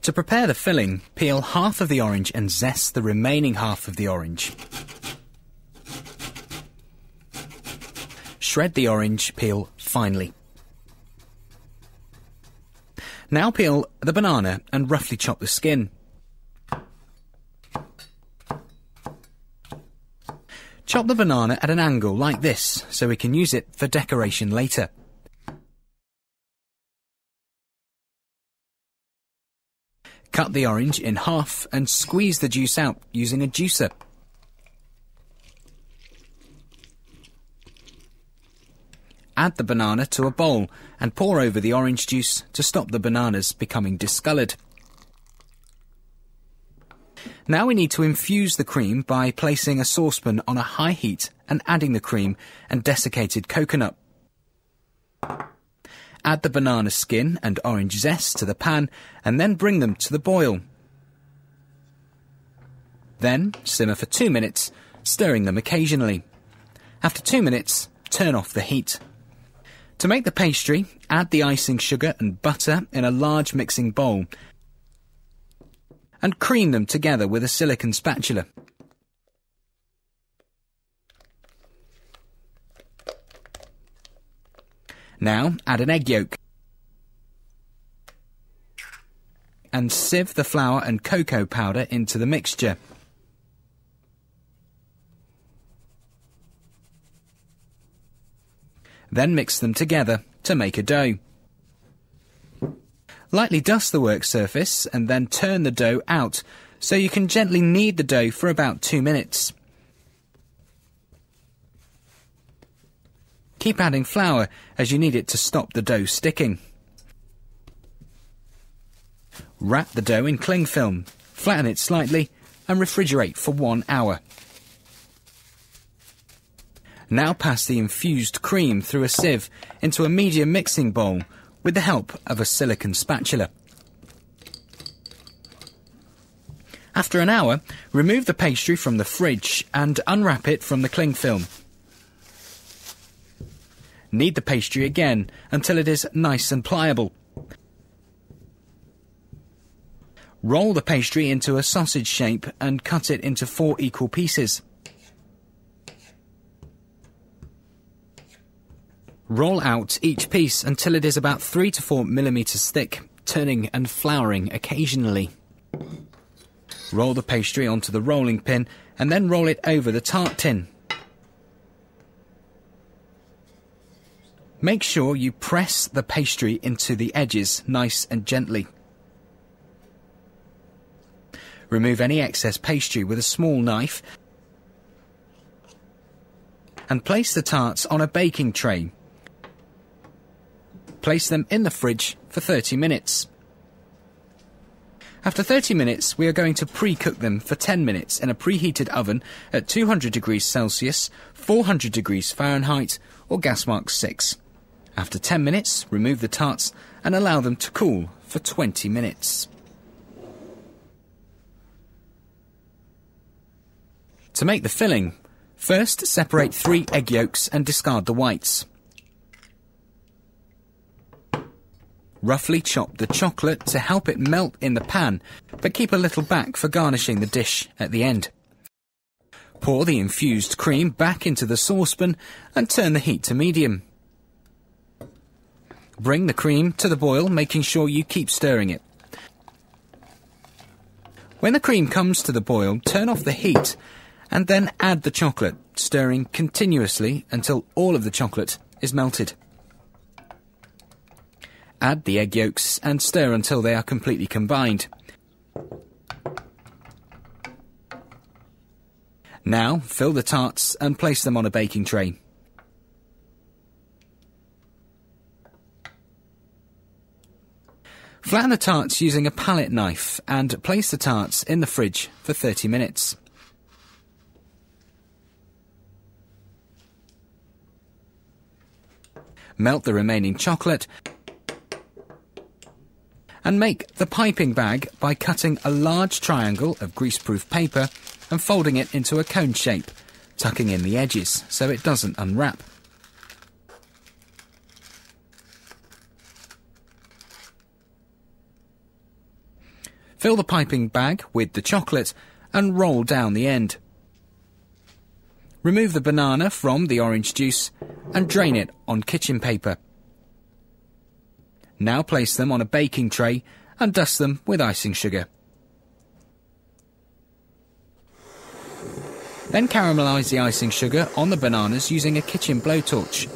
To prepare the filling, peel half of the orange and zest the remaining half of the orange. Shred the orange peel finely. Now peel the banana and roughly chop the skin. Chop the banana at an angle like this so we can use it for decoration later. Cut the orange in half and squeeze the juice out using a juicer. Add the banana to a bowl and pour over the orange juice to stop the bananas becoming discoloured. Now we need to infuse the cream by placing a saucepan on a high heat and adding the cream and desiccated coconut. Add the banana skin and orange zest to the pan and then bring them to the boil. Then simmer for 2 minutes, stirring them occasionally. After 2 minutes, turn off the heat. To make the pastry, add the icing sugar and butter in a large mixing bowl and cream them together with a silicone spatula. Now add an egg yolk and sieve the flour and cocoa powder into the mixture. Then mix them together to make a dough. Lightly dust the work surface and then turn the dough out so you can gently knead the dough for about 2 minutes. Keep adding flour as you need it to stop the dough sticking. Wrap the dough in cling film, flatten it slightly and refrigerate for 1 hour. Now pass the infused cream through a sieve into a medium mixing bowl with the help of a silicone spatula. After an hour, remove the pastry from the fridge and unwrap it from the cling film. Knead the pastry again until it is nice and pliable. Roll the pastry into a sausage shape and cut it into 4 equal pieces. Roll out each piece until it is about 3 to 4 millimeters thick, turning and flouring occasionally. Roll the pastry onto the rolling pin and then roll it over the tart tin. Make sure you press the pastry into the edges nice and gently. Remove any excess pastry with a small knife and place the tarts on a baking tray. Place them in the fridge for 30 minutes. After 30 minutes, we are going to pre-cook them for 10 minutes in a preheated oven at 200 degrees Celsius, 400 degrees Fahrenheit or gas mark 6. After 10 minutes, remove the tarts and allow them to cool for 20 minutes. To make the filling, first separate 3 egg yolks and discard the whites. Roughly chop the chocolate to help it melt in the pan, but keep a little back for garnishing the dish at the end. Pour the infused cream back into the saucepan and turn the heat to medium. Bring the cream to the boil, making sure you keep stirring it. When the cream comes to the boil, turn off the heat and then add the chocolate, stirring continuously until all of the chocolate is melted. Add the egg yolks and stir until they are completely combined. Now fill the tarts and place them on a baking tray. Flatten the tarts using a palette knife and place the tarts in the fridge for 30 minutes. Melt the remaining chocolate And make the piping bag by cutting a large triangle of greaseproof paper and folding it into a cone shape, tucking in the edges so it doesn't unwrap. Fill the piping bag with the chocolate and roll down the end. Remove the banana from the orange juice and drain it on kitchen paper. Now place them on a baking tray and dust them with icing sugar. Then caramelise the icing sugar on the bananas using a kitchen blowtorch.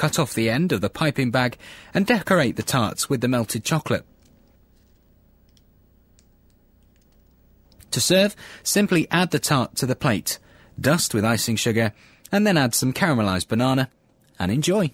Cut off the end of the piping bag and decorate the tarts with the melted chocolate. To serve, simply add the tart to the plate, dust with icing sugar, and then add some caramelised banana, and enjoy.